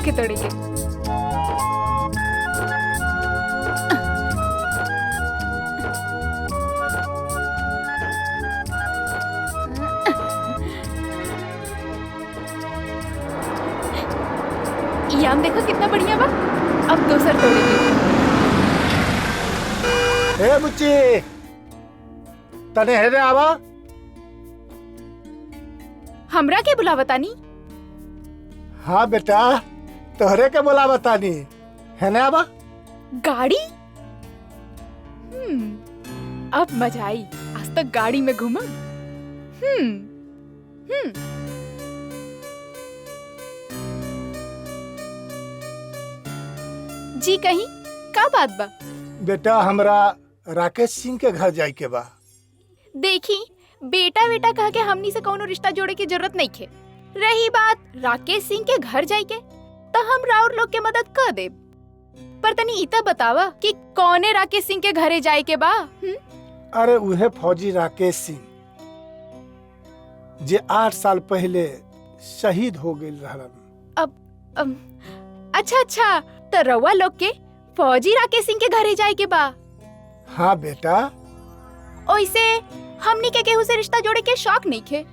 होके तोड़ेंगे। ये आम देखो कितना बढ़िया बा। अब दूसर तोड़ेंगे। हे बुच्ची, तने हेरे आवा। हमरा के बुलावतानी? हाँ बेटा, तोहरे के बुलावतानी। है ना आवा? गाड़ी? अब मजा आई। आज तक गाड़ी में घूमा। जी कहीं का बात बा? बेटा हमरा राकेश सिंह के घर जाए के बा। देखी बेटा बेटा कह के हमनी से कोनो रिश्ता जोड़े की जरूरत नहीं खे। रही बात राकेश सिंह के घर जाए के, तो हम राउर लोग के मदद कर देब। पर तनी इता बतावा कि कौने राकेश सिंह के घरे जाए के बा? अरे उहे फौजी राकेश सिंह जे 8 साल पहले शहीद हो गए रहलन। अच्छा, तो रउआ लोग के फौजी राकेश सिंह के घरे जाए के बा? हाँ बेटा। ओइसे हमनी के केहू से रिश्ता जोड़े के शौक नहीं खे,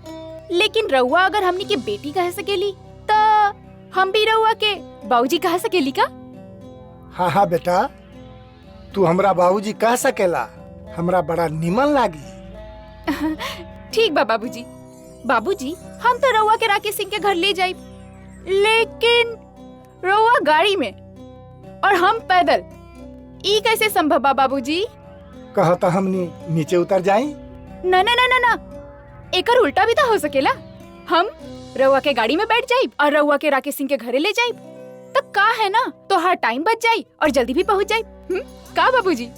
लेकिन रउआ अगर हमनी के बेटी कह सकेली तो हम भी रउआ के बाबूजी कह सकेली का? हाँ हाँ बेटा, तू हमरा बाबूजी कह सकेला, हमरा बड़ा निमन लागी। ठीक बा बाबूजी। बाबूजी हम तो रउआ के राकेश सिंह के घर ले जाए, लेकिन रउआ गाड़ी में और हम पैदल, ई कैसे संभव बा बाबूजी? कहता हमनी नीचे उतर जाई? ना ना ना ना ना, एकर उल्टा भी तो हो सकेला। हम रउआ के गाड़ी में बैठ जाइब और रउआ के राकेश सिंह के घरे ले जाइब, तो का है ना, तो हर टाइम बच जाई और जल्दी भी पहुंच जाइब। का बाबूजी?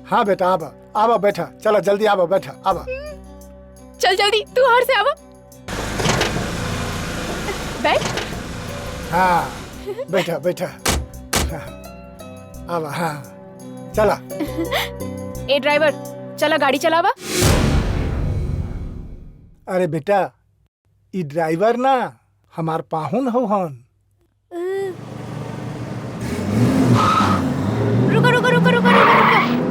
हाँ बेटा, आवा आवा, बैठा, चलो जल्दी आवा, बैठा आवा। चल जल्दी, तू हर से आवा, बैठ। हाँ बैठा बैठा, आवा। हाँ चला। ए ड्राइवर, चला गाड़ी चलावा। अरे बेटा, ई ड्राइवर ना हमार पाहुन हो हन। रुको रुको रुको रुको रुको।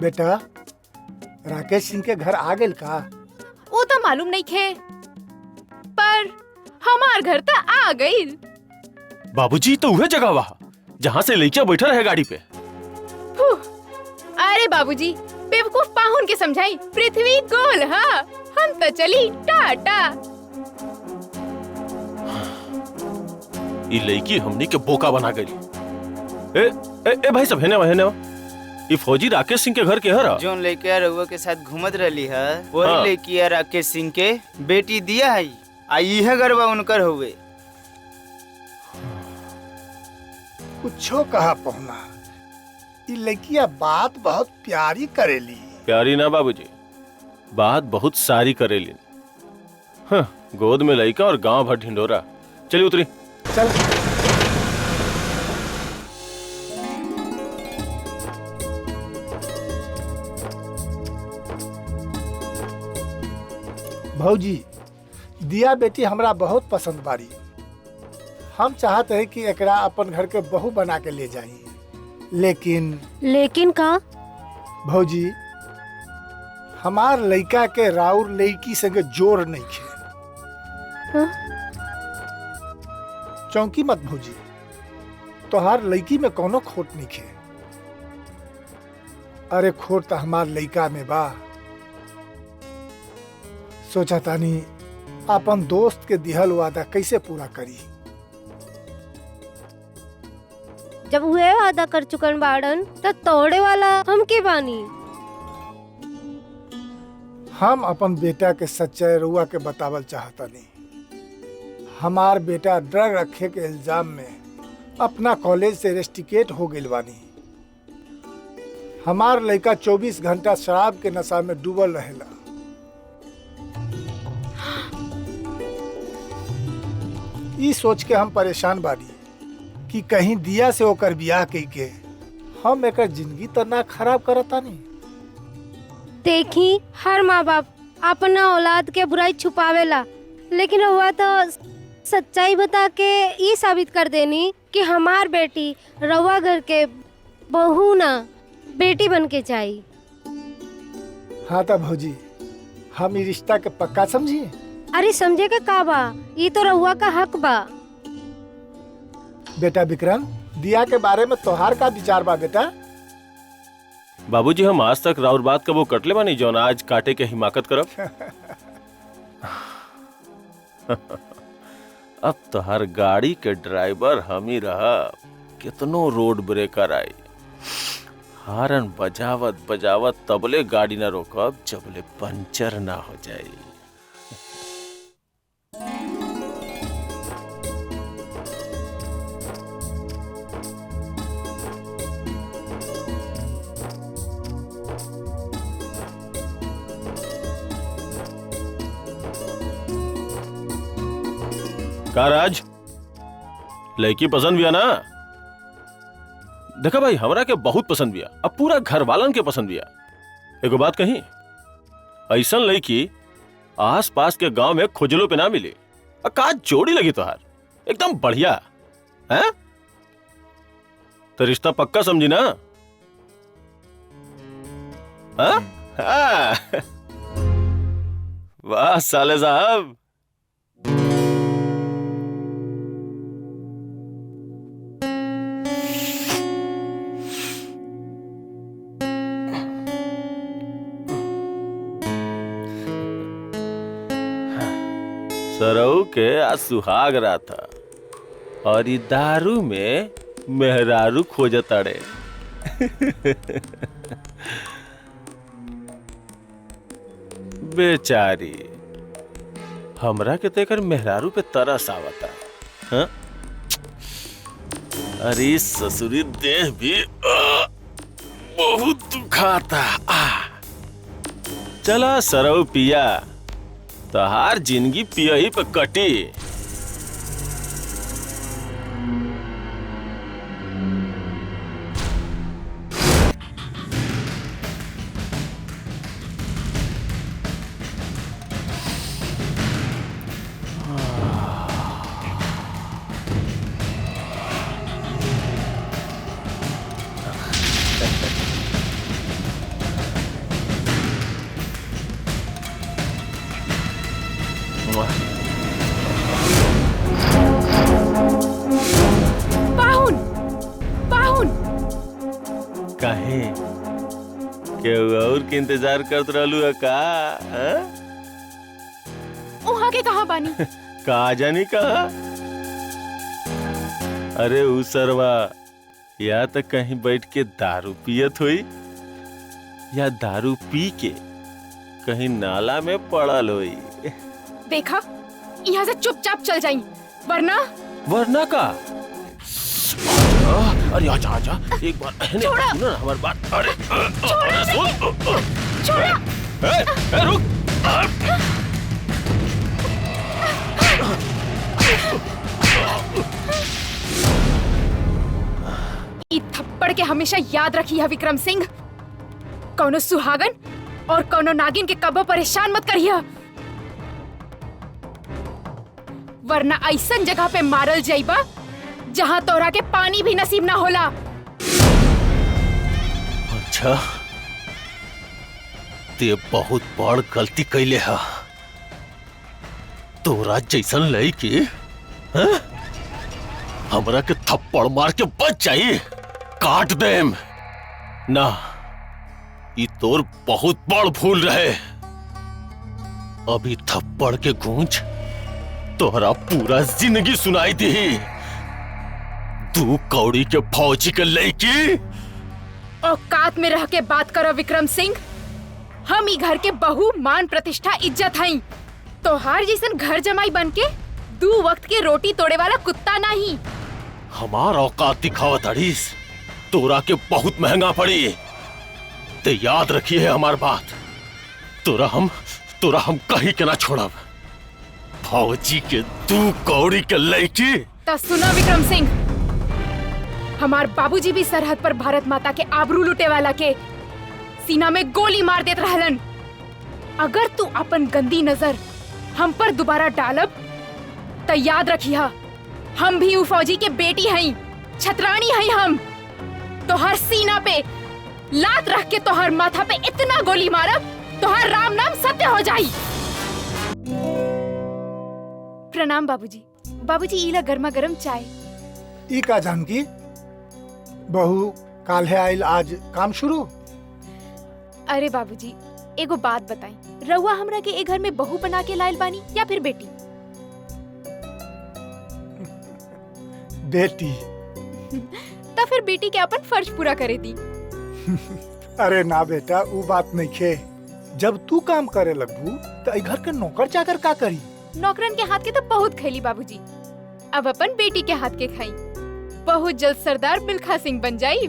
बेटा, राकेश सिंह के घर आ गेल का? वो तो मालूम नहीं खे, पर हमार घर तो आ गई। बाबूजी तो वह जगह वहाँ जहाँ से लड़कियां बैठा रहे गाड़ी पे। अरे बाबूजी, बेवकूफ पाहुन के समझाई, पृथ्वी गोल है, हम तो चली टाटा। ये लड़की हमनी के बोका बना गई। ए, ए, ए भाई सब है ना, ये फौजी राकेश सिंह के घर के हरा जोन लड़किया रउआ के साथ घूमत रही है, वही लड़किया राकेश सिंह के बेटी दिया है। यह गरबा उनकर हुए। कुछो कहा पहुना, ई लड़किया बात बहुत प्यारी करेली। प्यारी ना बाबूजी, बात बहुत सारी करेली। हाँ, गोद में लड़का और गांव भर ढिंडोरा। चलिए उतरी। चल। भौजी, दिया बेटी हमरा बहुत पसंद बारी। हम चाहते हैं कि एकरा अपन घर के बहू बना के ले जाइए, लेकिन का? भौजी, हमार लड़का के राउर लड़की संगे जोर नहीं खे। चौंकी मत भौजी, तोहार लड़की में कोनो खोट नहीं खे। अरे खोट तो हमार लड़का में बा। सोचा तानी अपन दोस्त के दिहल वादा कैसे पूरा करी। जब हुए वादा कर चुकन बाड़न तो तोड़े वाला हम के बानी। हम अपन बेटा के सच्चाई रुआ के बतावल चाहता नहीं। हमार बेटा ड्रग रखे के इल्जाम में अपना कॉलेज से रेस्टिकेट हो गइल बानी। हमार लड़का 24 घंटा शराब के नशा में डूबल रहेला। ई सोच के हम परेशान बानी कि कहीं दिया से होकर बियाह कई के हम एकर जिंदगी तो ना खराब करता नहीं। देखी हर माँ बाप अपना औलाद के बुराई छुपावेला, लेकिन रउआ तो सच्चाई बता के ये साबित कर देनी कि हमार बेटी रउआ घर के बहू ना बेटी बन के चाहिए। हाँ तो भौजी हम ई रिश्ता के पक्का समझिए। अरे समझे के का बा, ये तो रउआ का हक बा। बेटा विक्रम, दिया के बारे में तोहार का विचार बा बेटा? बाबूजी हम आज तक राउर बात कबो कटले बानी जौन आज काटे के हिमाकत करब। अब तो हर गाड़ी के ड्राइवर हम ही रहा। कितनो रोड ब्रेकर आई, हारन बजावत बजावत तबले गाड़ी ना रोकब जबले पंचर ना हो जाए। का राज, लड़की पसंद भी है ना? देखा भाई, हमरा के बहुत पसंद भी है, अब पूरा घर वालन के पसंद भी है। एगो बात कही, ऐसा लड़की आस पास के गांव में खोजलो पे ना मिली। का जोड़ी लगी तोहार, एकदम बढ़िया है। तो रिश्ता पक्का समझी ना? हाँ? वाह साले साहब। सरऊ के आज सुहाग रहा था और ये दारू में मेहरारू खोजताड़े। बेचारी, हमरा के तेकर मेहरारू पे तरस आवता। हाँ? अरे ससुरी देह भी बहुत दुखाता। चला सरऊ पिया, तहार जिंदगी पियही पे कटी। पाहुन, पाहुन। काहे केहू और के इंतजार करत रहलू है का? वहाँ के कहाँ बानी? का जानी कहा? अरे उ सरवा या तो कहीं बैठ के दारू पियत हुई या दारू पी के कहीं नाला में पड़ल हुई। देखा, यहाँ से चुपचाप चल जाई, वरना का? अरे आजा आजा, एक बार छोड़ा। सुनो ना हमारी बात। अरे छोड़ा। रुक। ई थप्पड़ के हमेशा याद रखी है विक्रम सिंह। कौनो सुहागन और कौनो नागिन के कबो परेशान मत करिया, वरना ऐसन जगह पे मारल जाइबा जहाँ तोरा के पानी भी नसीब ना होला। अच्छा, ते बहुत बड़ गलती कैले है। तोरा जैसन लड़की हमरा के थप्पड़ मार के बच जाई, काट देम ना। ई तोर बहुत बड़ भूल रहे। अभी थप्पड़ के गूंज तोहरा पूरा जिंदगी सुनाई दी। तू कौड़ी के फौजी के लड़की औकात में रह के बात करो विक्रम सिंह। हम ई घर के बहू, मान, प्रतिष्ठा, इज्जत हई। तोहार जैसन घर जमाई बन के 2 वक्त के रोटी तोड़े वाला कुत्ता नहीं। हमार औकात दिखावत अड़ीस तोरा के बहुत महंगा पड़ी। ते याद रखिए हमार बात। तोरा हम कहीं के ना छोड़ब। फौजी के 2 कौड़ी के लड़की। तो सुना विक्रम सिंह, हमार बाबूजी भी सरहद पर भारत माता के आबरू लुटे वाला के सीना में गोली मार देत रहलन। अगर तू अपन गंदी नजर हम पर दोबारा डालब तो याद रखिया, हम भी उ फौजी के बेटी हई, छतरानी हई हम। तोहर सीना पे लात रख के तोहर माथा पे इतना गोली मारब तोहर राम नाम सत्य हो जाई। प्रणाम बाबूजी। बाबूजी इला गर्मा गर्म चाय। ई का जानकी, बहू काल्हे आइल, आज काम शुरू? अरे बाबूजी एगो बात बताई, रउआ हमरा के ए घर में बहू बना के लाइल बानी या फिर बेटी? बेटी। तो फिर बेटी के अपन फर्ज पूरा करे दी। अरे ना बेटा, वो बात नहीं खे। जब तू काम करे लगबू तो घर के नौकर चाकर का करी? नौकरन के हाथ के तो बहुत खैली बाबूजी, अब अपन बेटी के हाथ के खाई। बहुत जल्द सरदार मिल्खा सिंह बन जाई।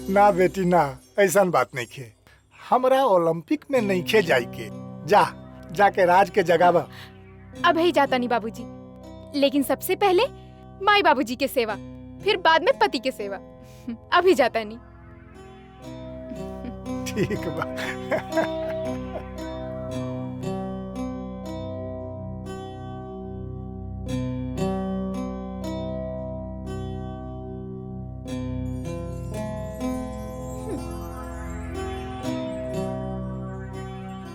ना बेटी ना, ऐसा बात नहीं खे। हमरा ओलंपिक में नहीं खे जाई के। जा जाके राज के जगावा। अब ही जाता नहीं बाबूजी, लेकिन सबसे पहले माई बाबूजी के सेवा, फिर बाद में पति के सेवा। अभी जाता नहीं। ठीक बा।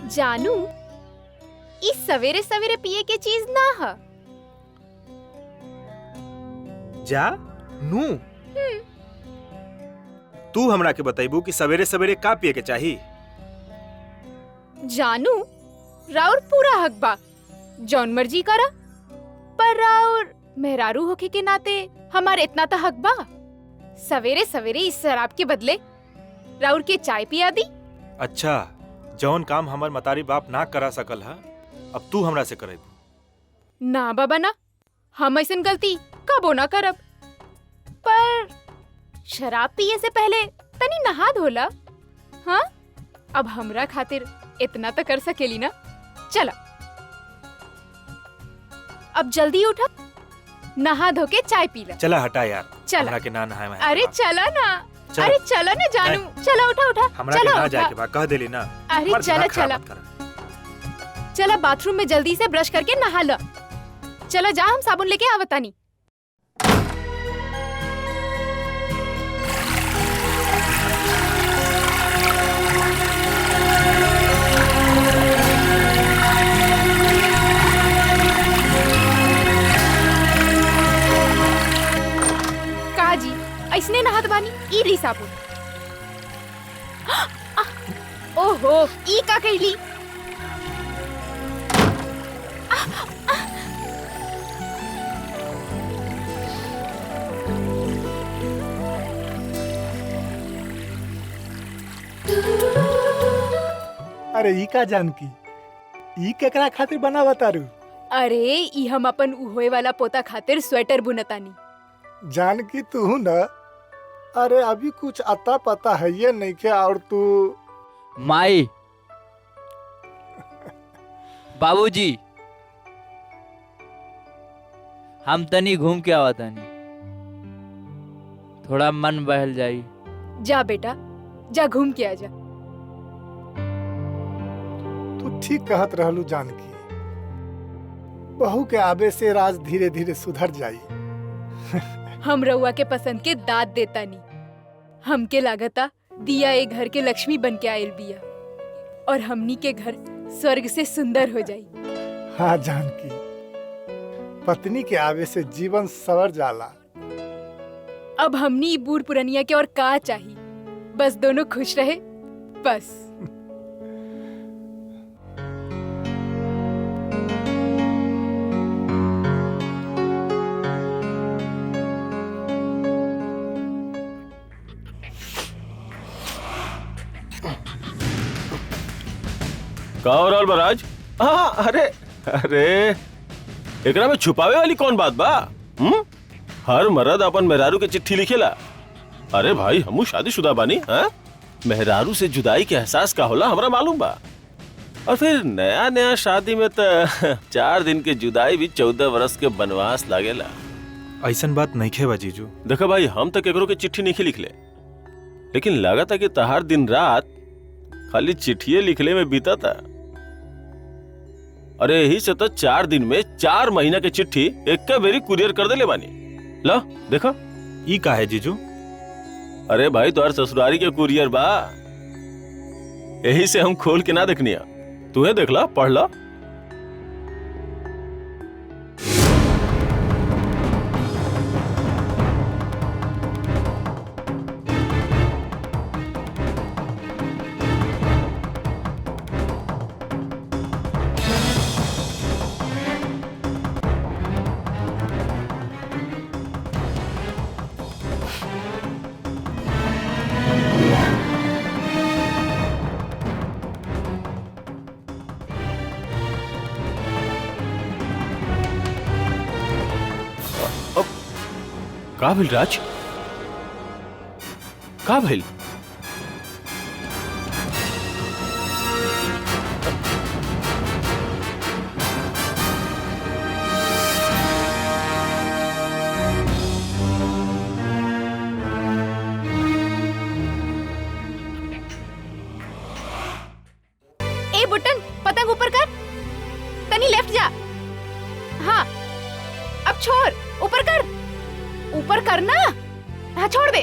जानू, इस सवेरे सवेरे पिए के चीज ना है। जा नू, तू हमरा के बताइबू कि सवेरे सवेरे का पिए के चाही? जानू, राउर पूरा हक बा, जौन मर्जी करा, पर राउर मेहरारू होके के नाते हमारे इतना तो हक बा। सवेरे सवेरे इस शराब के बदले राउर के चाय पिया दी। अच्छा, जौन काम हमर मतारी बाप ना करा सकल हा, अब तू हमरा से करेबू। ना बाबा ना, हम ऐसन गलती कबो ना करब। पर शराब पिए से पहले तनी नहा धोला। हाँ, अब हमरा खातिर इतना तो कर सकेली ना। चला अब जल्दी उठा, नहा धो के चाय पी ला। चला हटा यार, चला। हमरा के ना नहाए में। अरे चला ना, चला। अरे चला ना जानू, चला उठा उठा, हमरा के चला ना उठा। जाए के बा, कह देली ना। अरे हमर चला दिमाग खराब चला मत करा। चला, बाथरूम में जल्दी से ब्रश करके नहा लो। चला जा, हम साबुन लेके आवतानी। कहा जी, ऐसने नहात बानी? ई ली साबुन। ओहो, ई का कहली? अरे ई का जानकी, ई केकरा खातिर बनावा तारू? अरे ई हम अपन उहोए वाला पोता खातिर स्वेटर बुनतानी। जानकी तू न, अरे अभी कुछ अता पता है ये नहीं के, और तू माई बाबूजी, हम तनी घूम के आवा तानी, थोड़ा मन बहल जाई। जा बेटा, जा घूम के आ जा। तू ठीक कहत रहलू जानकी, बहू के आबे से राज धीरे धीरे सुधर जाई। हम रउआ के पसंद के दाद देता नी। हमके लागता दिया ए घर के लक्ष्मी बन के आयल बिया, और हमनी के घर स्वर्ग से सुंदर हो जाई। हाँ जानकी, पत्नी के आवे से जीवन सवर जाला। अब हमनी बूढ़ पुरनिया के और का चाहिए, बस दोनों खुश रहे, बस। का हो रहल बा राज? हाँ, अरे अरे एकरा में छुपावे वाली कौन बात बा? हर मर्द अपन मेहरारू के चिट्ठी लिखेला। अरे भाई, हमू शादीशुदा बानी। हाँ, मेहरारू से जुदाई के एहसास का होला हमरा मालूम बा। और फिर नया नया शादी में तो 4 दिन के जुदाई भी 14 वर्ष के बनवास लागेला। ऐसन बात नहीं खे बा जीजू। देखो भाई, हम तो केकरो के चिट्ठी नहीं लिखले, लेकिन लगा था कि तहार दिन रात खाली चिट्ठिए लिखले में बीता था। अरे यही से तो 4 दिन में 4 महीना के चिट्ठी एक बेरी कुरियर कर देले बानी। ला देखो ई का है जीजू? अरे भाई तोहर ससुरारी के कुरियर बा, यही से हम खोल के ना देखनिया। तुम्हें देख ला, पढ़ ला। का भेल राज? का भेल? ए बुटन, पतंग ऊपर कर। तनी लेफ्ट जा। हाँ, अब छोड़, ऊपर कर। ऊपर करना। हाँ छोड़ दे।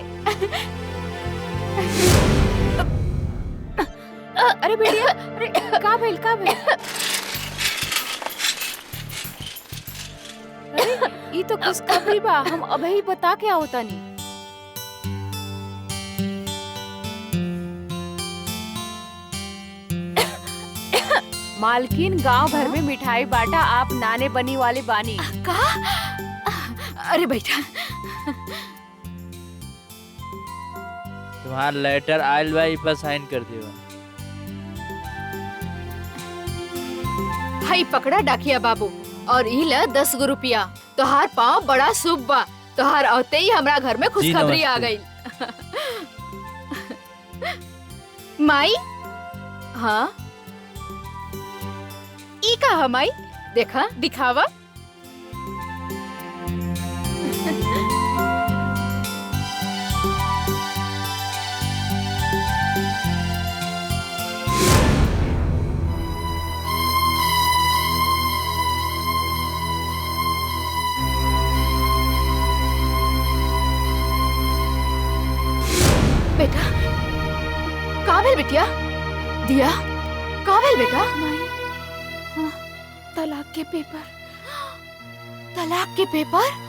अरे बेटिया, अरे का भेल का भेल? अरे ई तो खुशखबरी बा, हम अभी बता के आओ तनी। मालकिन गांव भर में मिठाई बांटा, आप नाने बनी वाले बानी। का? अरे बेटा, तुम्हारा लेटर आयल बा, ई पर साइन कर दियो। हाई पकड़ा डाकिया बाबू, और ई ल 10 गो रुपया। तोहार पाँव बड़ा शुभ बा, तोहार औते ही हमरा घर में खुशखबरी आ गई। माई, हाँ ई का है माई? देखा, दिखावा। बेटा, का भेल बिटिया? दिया, का भेल बेटा? माई, हाँ, तलाक के पेपर। तलाक के पेपर?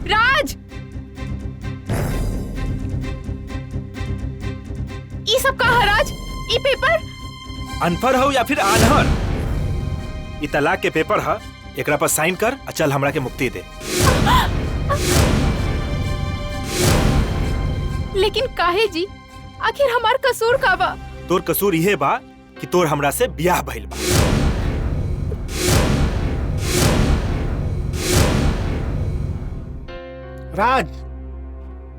राज, ये सब का है राज? ये पेपर अनपढ़ हो या फिर आनहर? ई तलाक के पेपर है, एकरा पर साइन कर और चल हमरा के मुक्ति दे। लेकिन काहे जी? आखिर हमार कसूर का बा? तोर कसूर इहे बा कि तोर हमरा से ब्याह भइल बा। राज,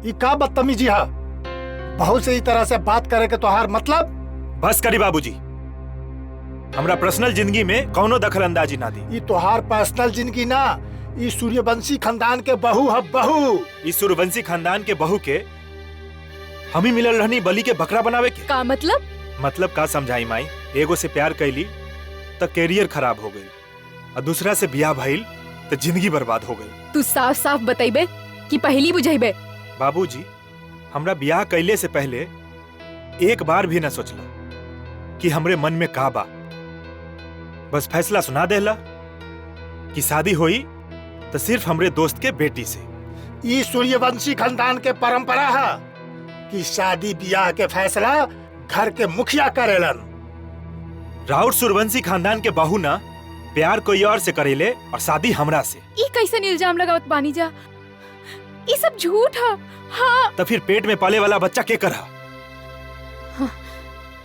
ये का बदतमीजी है? बहू से इस तरह से बात करे के तोहार मतलब? बस करी बाबूजी, हमरा पर्सनल जिंदगी में कौनो दखल अंदाजी ना दी। ये तोहार पर्सनल जिंदगी ना, ये सूर्यवंशी खानदान के बहू है, बहू। इस सूर्यवंशी खानदान के बहू के हम ही मिलल रहनी बलि के बकरा बनावे के। का मतलब? मतलब का समझाई माई? एगो से प्यार कैली तो कैरियर खराब हो गई, और दूसरा से ब्याह भइल तो जिंदगी बर्बाद हो गई। तू साफ साफ बताइबे कि पहली बुझाइबे? बाबूजी, हमरा ब्याह कैले से पहले एक बार भी न सोचला कि हमरे मन में का बा। बस फैसला सुना देला कि शादी होई तो सिर्फ हमरे दोस्त के बेटी से। ये सूर्यवंशी खानदान के परंपरा है कि शादी ब्याह के फैसला घर के मुखिया करेलन। राउत सूर्यवंशी खानदान के बहू ना प्यार कोई और से करेले और शादी हमरा से। ये कैसन इल्जाम लगावत बानी जा? ये सब झूठ है। हाँ, तो फिर पेट में पाले वाला बच्चा के करा?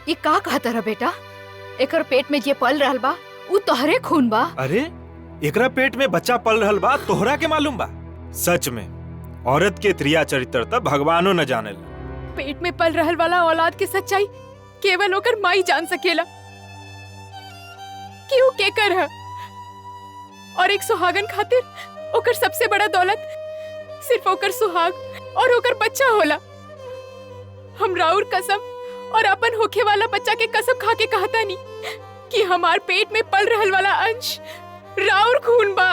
ये का कहता रहा बेटा? एकर पेट में जे पल रहल बा उ तोहरे खून बा। अरे एकरा पेट में बच्चा पल रहल बा तोहरा के मालूम बा? सच में औरत के त्रिया चरित्र तब भगवानो न जानेला। पेट में पल रहल वाला औलाद की सच्चाई केवल ओकर माई जान सकेला कि उ केकर है। और एक सुहागन खातिर ओकर सबसे बड़ा दौलत सिर्फ ओकर सुहाग और ओकर बच्चा होला। हम राउर कसम और अपन होखे वाला बच्चा के कसम खा के कहता नहीं कि हमार पेट में पल रहल वाला अंश राउर खून बा।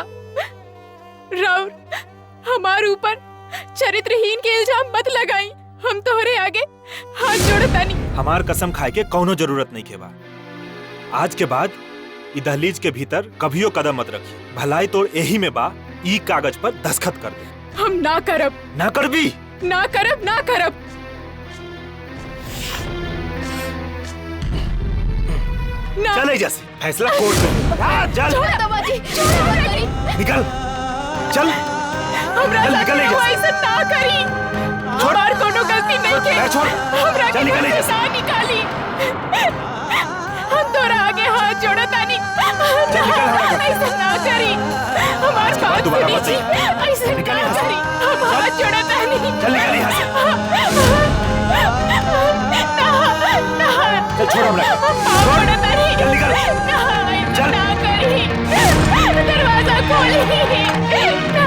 राउर हमार ऊपर चरित्रहीन के इल्जाम मत लगाई। हम तोहरे आगे हाथ जोड़तानी। हमार कसम खाए के कौनो जरूरत नहीं के बा। आज के बाद ई दहलीज के भीतर कभियो कदम मत रखी। भलाई तोर यही में बा, ई कागज पर दस्तखत कर दे। हम ना करब। ना करबी? ना करब, ना करब। ना। चले जैसे फैसला कोर्ट में। चल छोड़ दबाजी, छोड़ मत करी। निकल, चल हमरा चल, साथ निकल रहुआ एहिजा। ऐसा ना करी। हमार कोनो गलती नहीं के। छोड़। हमरा चल, के निकल घर एहिजा से से। ना निकाली। हम तोरा आगे हाथ जोड़तानी। चल, निकल हमारे घर से। ऐसा ना करी। हमार बात दोबारा सुनी मत जी। सही। ऐसा निकल ना यहाँ से। करी। हम हाथ जोड़तानी। चल निकल यहाँ से। ना। चल छोड़ हमरा के। जोड़तानी। चल निकल। ना, चल। ना करी। दरवाजा खोली। ना।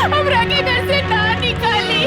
हमरा के घर से ना निकाली।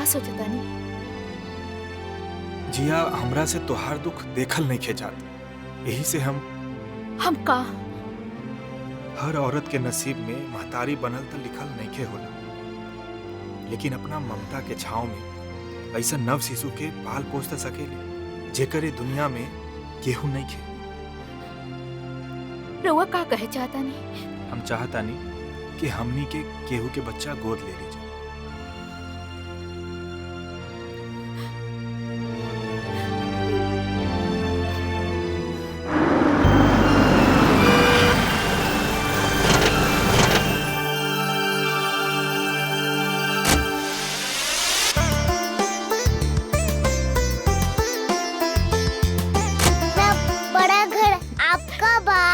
सोचता नहीं। जिया हमरा से तोहार दुख देखल नहीं खेजात। यही से हम का हर औरत के नसीब में महतारी बनल तो लिखल नहीं खे होला, लेकिन अपना ममता के छाव में ऐसा नव शिशु के पाल पोस सकेले जेकरे दुनिया में केहू नहीं खे। रउआ का कहे चाहता नहीं? हम चाहता नहीं कि हमनी के केहू के बच्चा गोद ले लीजिए।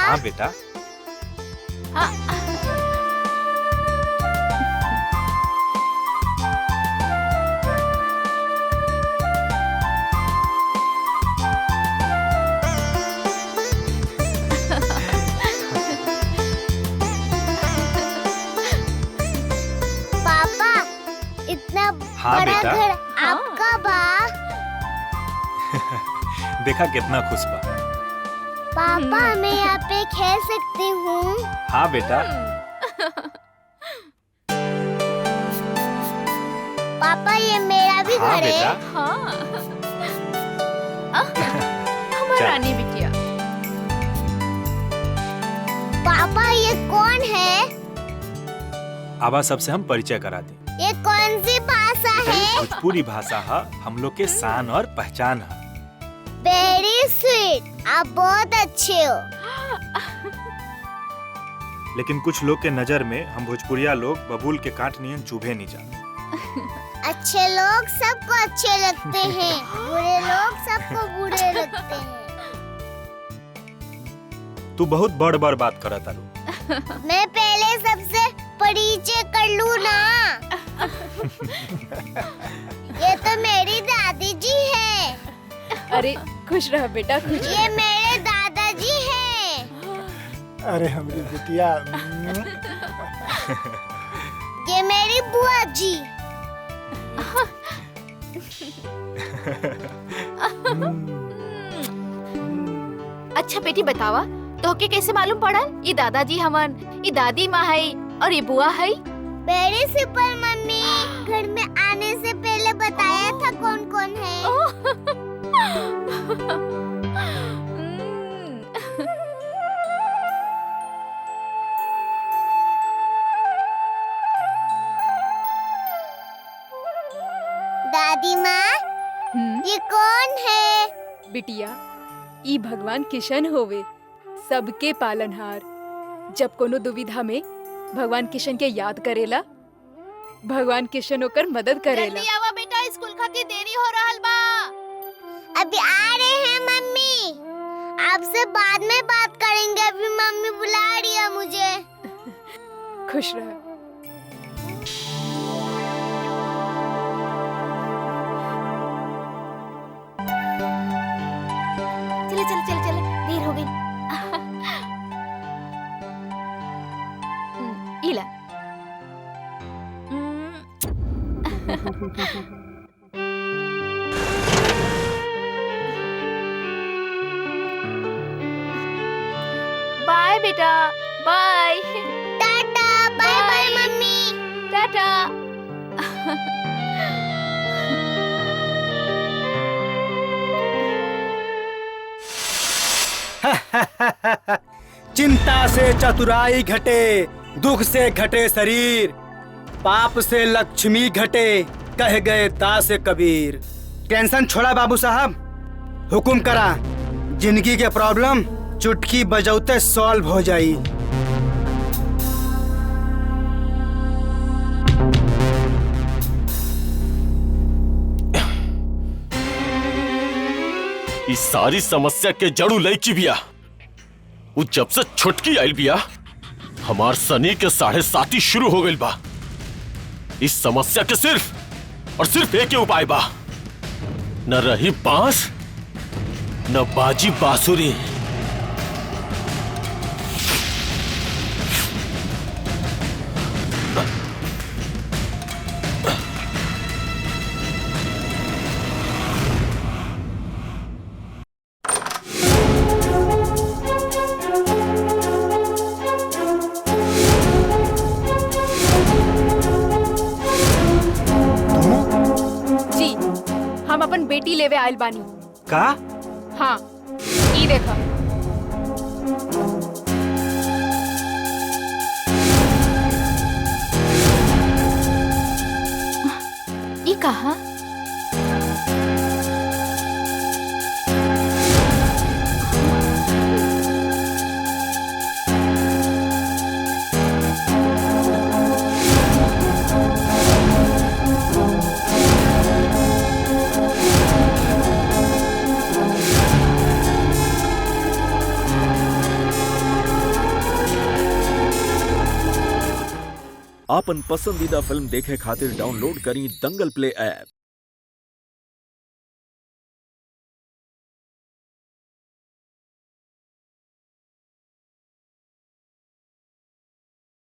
हाँ बेटा। पापा इतना हाँ बड़ा बेटा। घर आपका बा? देखा कितना खुश बा। पापा मैं यहाँ पे खेल सकती हूँ? हाँ बेटा। पापा ये मेरा भी हाँ घर है। बेटा। हाँ। हमारा रानी बिटिया। पापा ये कौन है? आबा सबसे हम परिचय करा दें। ये कौन सी भाषा है? भोजपुरी भाषा है, हम लोग के शान और पहचान है। वेरी स्वीट, आप बहुत अच्छे हो। लेकिन कुछ लोग के नजर में हम भोजपुरिया लोग बबूल के काट नियन चुभे नहीं जाते। अच्छे लोग सबको अच्छे लगते हैं, बुरे लोग सबको बुरे लगते हैं। तू बहुत बड़ बड़ बात करत तारू। मैं पहले सबसे परिचय कर लूं ना। ये तो मेरी दादी जी है। अरे खुश रह बेटा, खुश ये मेरे दादाजी हैं। अरे हमारी बिटिया। ये मेरी बुआ जी। अच्छा बेटी बतावा, तो के कैसे मालूम पड़ल ये दादाजी हमन, ये दादी माँ है और ये बुआ है? वेरी सिंपल मम्मी, घर में आने से पहले बताया था कौन कौन है। दादी माँ, ये कौन है? बिटिया, ई भगवान किशन होवे, सबके पालनहार। जब कोनो दुविधा में भगवान किशन के याद करेला, भगवान किशन होकर मदद करेला। जल्दी आवा बेटा, स्कूल खातिर देरी हो रहल बा। अभी आ रहे हैं मम्मी, आपसे बाद में बात करेंगे, अभी मम्मी बुला रही है मुझे। खुश रह। चल देर हो गई। इला बाय बेटा, bye. Tata, bye bye mummy. Tata. चिंता से चतुराई घटे, दुख से घटे शरीर, पाप से लक्ष्मी घटे, कह गए दास कबीर। टेंशन छोड़ा बाबू साहब, हुकुम करा, जिंदगी के प्रॉब्लम चुटकी बजौते सॉल्व हो जाई। इस सारी समस्या के जड़ू लईकी बिया। वो जब से छुटकी आयल बिया, हमार सनी के 7:30 शुरू हो गई बा। इस समस्या के सिर्फ और सिर्फ एक ही उपाय बा, न रही बांस न बाजी बांसुरी। हम अपन बेटी लेवे आयल बानी। का? हाँ, ई देखा। ई कहा? आपन पसंदीदा फिल्म देखे खातिर डाउनलोड करी दंगल प्ले ऐप।